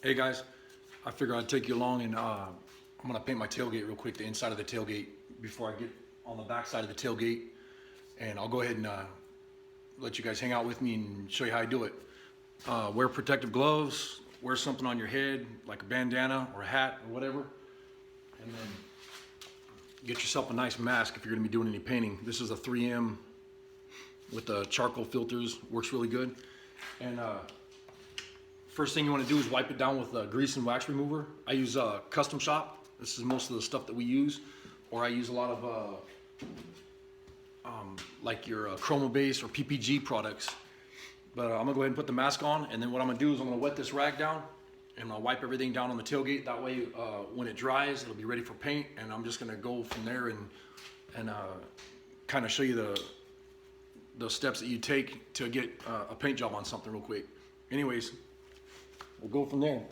Hey guys, I figure I'd take you along and I'm gonna paint my tailgate real quick, the inside of the tailgate, before I get on the back side of the tailgate. And I'll go ahead and let you guys hang out with me and show you how I do it. Wear protective gloves, wear something on your head, like a bandana or a hat or whatever. And then get yourself a nice mask if you're gonna be doing any painting. This is a 3M with the charcoal filters, works really good. And first thing you want to do is wipe it down with a grease and wax remover. I use Custom Shop. This is most of the stuff that we use. Or I use a lot of like your Chroma Base or PPG products. But I'm gonna go ahead and put the mask on, and then what I'm gonna do is I'm gonna wet this rag down and I'll wipe everything down on the tailgate. That way when it dries, it'll be ready for paint, and I'm just gonna go from there and kind of show you the steps that you take to get a paint job on something real quick. Anyways, we'll go from there.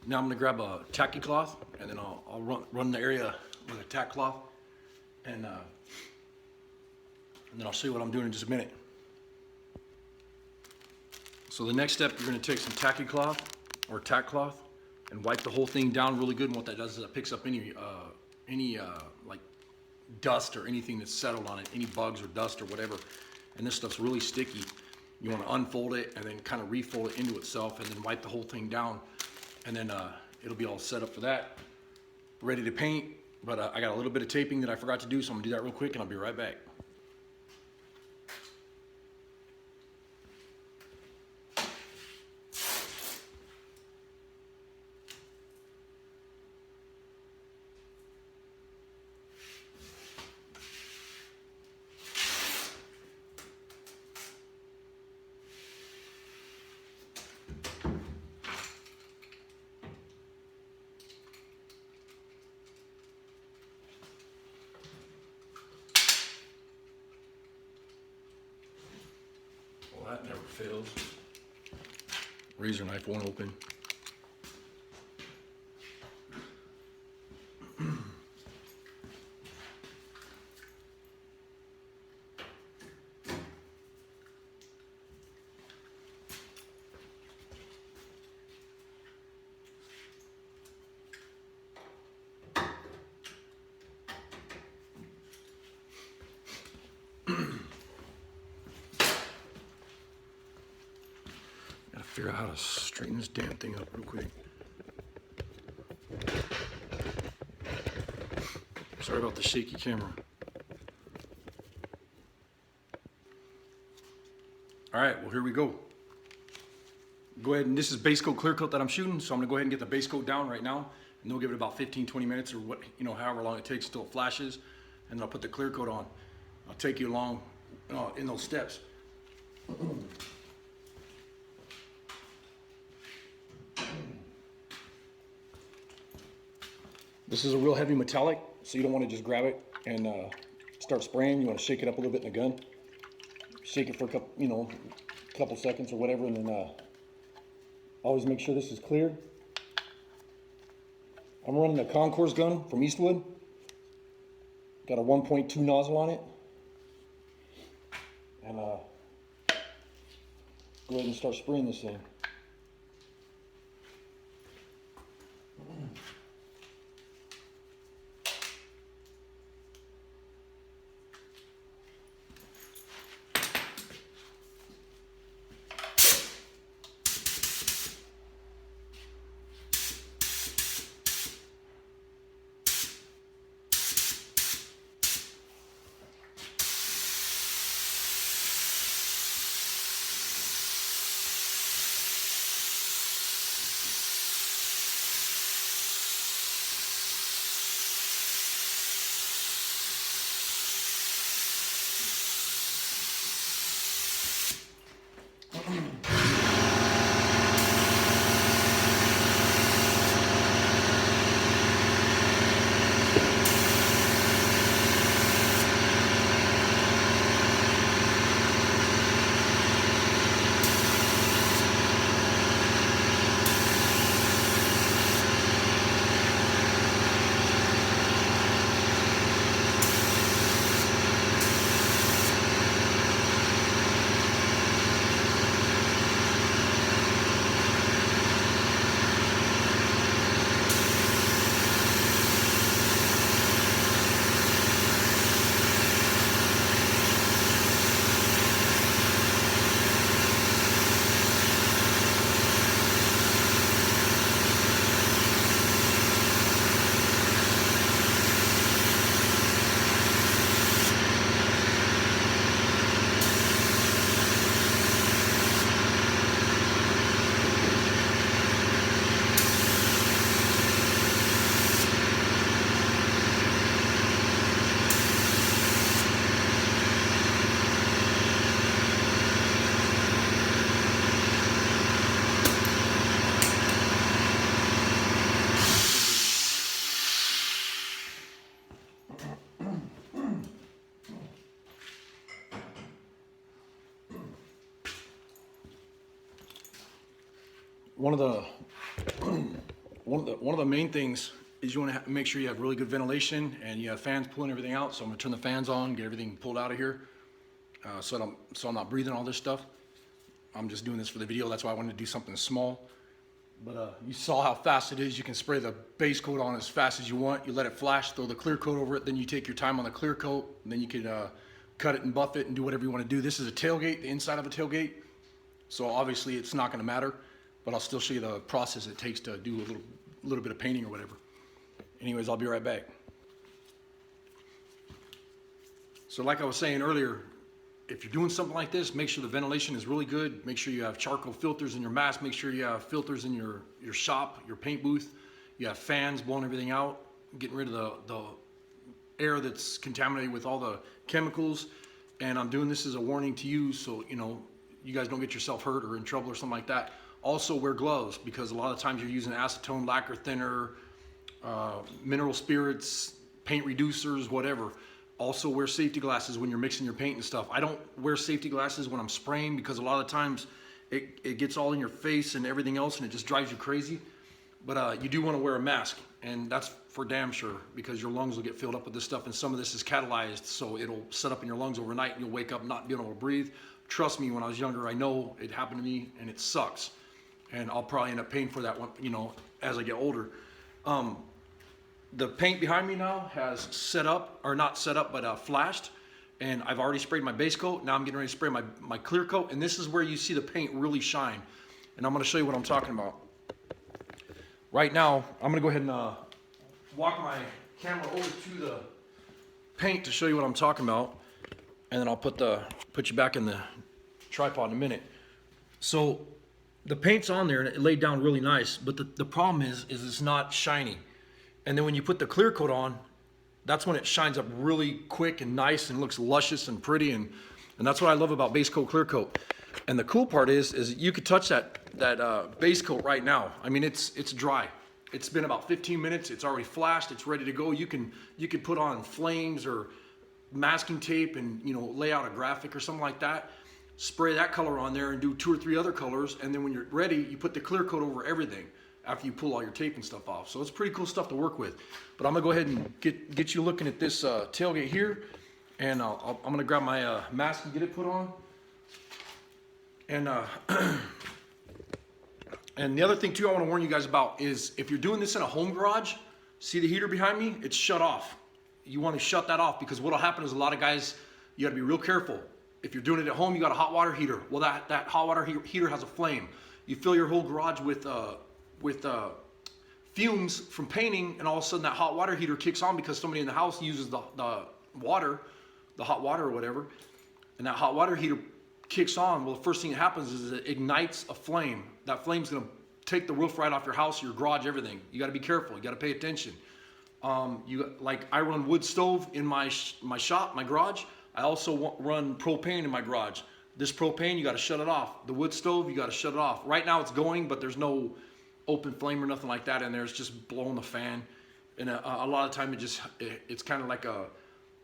Now I'm gonna grab a tacky cloth, and then I'll run the area with a tack cloth, and then I'll show you what I'm doing in just a minute. So the next step, you're gonna take some tacky cloth or tack cloth and wipe the whole thing down really good. And what that does is it picks up any like dust or anything that's settled on it, any bugs or dust or whatever. And this stuff's really sticky. You want to unfold it and then kind of refold it into itself, and then wipe the whole thing down. And then it'll be all set up for that, ready to paint. But I got a little bit of taping that I forgot to do, so I'm gonna do that real quick and I'll be right back. Well, that never fails. Razor knife won't open. Gotta figure out how to straighten this damn thing up real quick. Sorry about the shaky camera. All right, well, here we go. Go ahead, and this is Basecoat clear coat that I'm shooting, so I'm gonna go ahead and get the base coat down right now, and then we'll give it about 15-20 minutes, or what, however long it takes until it flashes, and then I'll put the clear coat on. I'll take you along in those steps. This is a real heavy metallic, so you don't want to just grab it and start spraying. You want to shake it up a little bit in the gun. Shake it for a couple seconds or whatever, and then always make sure this is clear. I'm running a Concourse gun from Eastwood. Got a 1.2 nozzle on it. And go ahead and start spraying this thing. one of the one of the main things is you want to make sure you have really good ventilation and you have fans pulling everything out. So I'm gonna turn the fans on, get everything pulled out of here, so I'm not breathing all this stuff. I'm just doing this for the video. That's why I wanted to do something small. But you saw how fast it is. You can spray the base coat on as fast as you want. You let it flash, throw the clear coat over it. Then you take your time on the clear coat. And then you can cut it and buff it and do whatever you want to do. This is a tailgate, the inside of a tailgate. So obviously it's not going to matter. But I'll still show you the process it takes to do a little bit of painting or whatever. Anyways, I'll be right back. So like I was saying earlier, if you're doing something like this, make sure the ventilation is really good. Make sure you have charcoal filters in your mask. Make sure you have filters in your shop, your paint booth. You have fans blowing everything out, getting rid of the air that's contaminated with all the chemicals. And I'm doing this as a warning to you, so you know you guys don't get yourself hurt or in trouble or something like that. Also wear gloves, because a lot of times you're using acetone, lacquer thinner, mineral spirits, paint reducers, whatever. Also wear safety glasses when you're mixing your paint and stuff. I don't wear safety glasses when I'm spraying, because a lot of times it gets all in your face and everything else, and it just drives you crazy. But you do want to wear a mask, and that's for damn sure, because your lungs will get filled up with this stuff, and some of this is catalyzed, so it'll set up in your lungs overnight and you'll wake up not being able to breathe. Trust me, when I was younger, I know it happened to me, and it sucks. And I'll probably end up paying for that one, you know, as I get older. The paint behind me now has set up, or not set up, but flashed. And I've already sprayed my base coat. Now I'm getting ready to spray my clear coat. And this is where you see the paint really shine. And I'm gonna show you what I'm talking about. Right now, I'm gonna go ahead and walk my camera over to the paint to show you what I'm talking about. And then I'll put you back in the tripod in a minute. So the paint's on there and it laid down really nice, but the problem is it's not shiny. And then when you put the clear coat on, that's when it shines up really quick and nice and looks luscious and pretty, and that's what I love about base coat, clear coat. And the cool part is you could touch that base coat right now. I mean, it's dry. It's been about 15 minutes. It's already flashed. It's ready to go. You can put on flames or masking tape and, you know, lay out a graphic or something like that. Spray that color on there and do 2 or 3 other colors, and then when you're ready, you put the clear coat over everything after you pull all your tape and stuff off. So it's pretty cool stuff to work with. But I'm gonna go ahead and get you looking at this tailgate here, and I'm gonna grab my mask and get it put on. And and the other thing too I want to warn you guys about is, if you're doing this in a home garage, see the heater behind me? It's shut off. You want to shut that off, because what'll happen is a lot of guys, you got to be real careful. If you're doing it at home, you got a hot water heater. Well, that hot water heater has a flame. You fill your whole garage with fumes from painting, and all of a sudden that hot water heater kicks on because somebody in the house uses the hot water or whatever, and that hot water heater kicks on. Well, the first thing that happens is it ignites a flame. That flame's gonna take the roof right off your house, your garage, everything. You got to be careful. You got to pay attention. Like I run wood stove in my shop, my garage. I also run propane in my garage. This propane, you got to shut it off. The wood stove, you got to shut it off. Right now it's going, but there's no open flame or nothing like that in there. It's just blowing the fan. And a lot of time it's kind of like a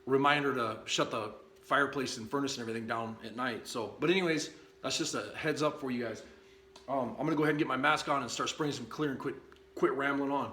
reminder to shut the fireplace and furnace and everything down at night. So, but anyways, that's just a heads up for you guys. I'm gonna go ahead and get my mask on and start spraying some clear and quit rambling on.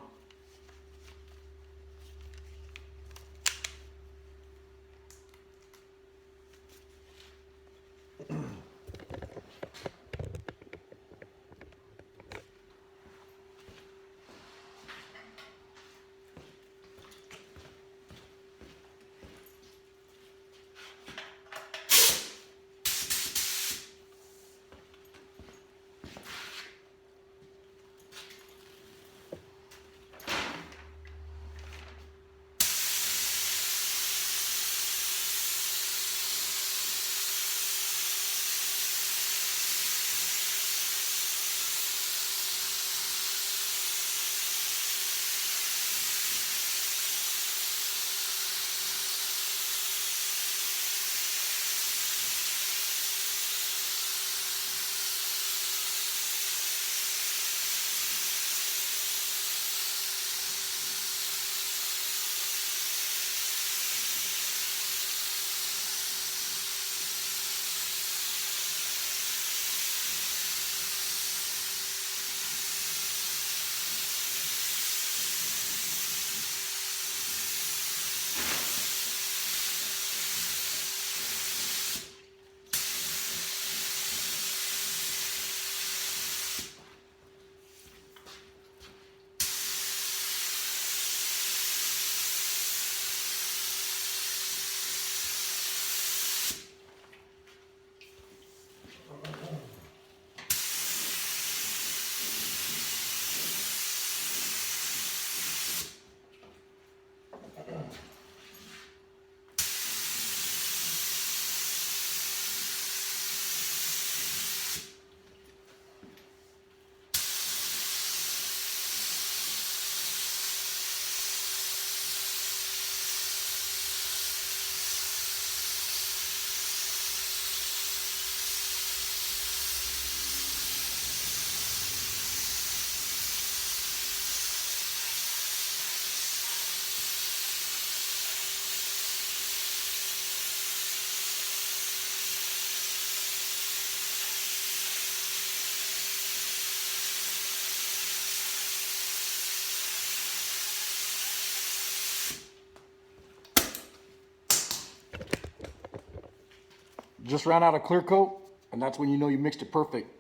just ran out of clear coat, and that's when you know you mixed it perfect.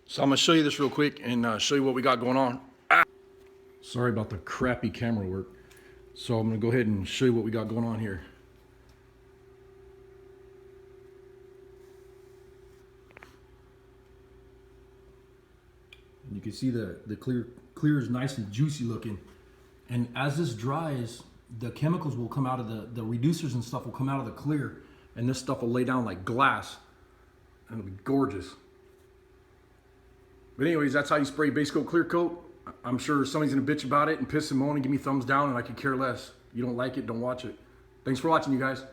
So I'm gonna show you this real quick and show you what we got going on. Sorry about the crappy camera work. So I'm gonna go ahead and show you what we got going on here. You can see the clear is nice and juicy looking. And as this dries, the chemicals will come out of the reducers and stuff will come out of the clear, and this stuff will lay down like glass, and it'll be gorgeous. But anyways, that's how you spray Basecoat clear coat. I'm sure somebody's gonna bitch about it and piss and moan and give me thumbs down, and I could care less. You don't like it, don't watch it. Thanks for watching, you guys.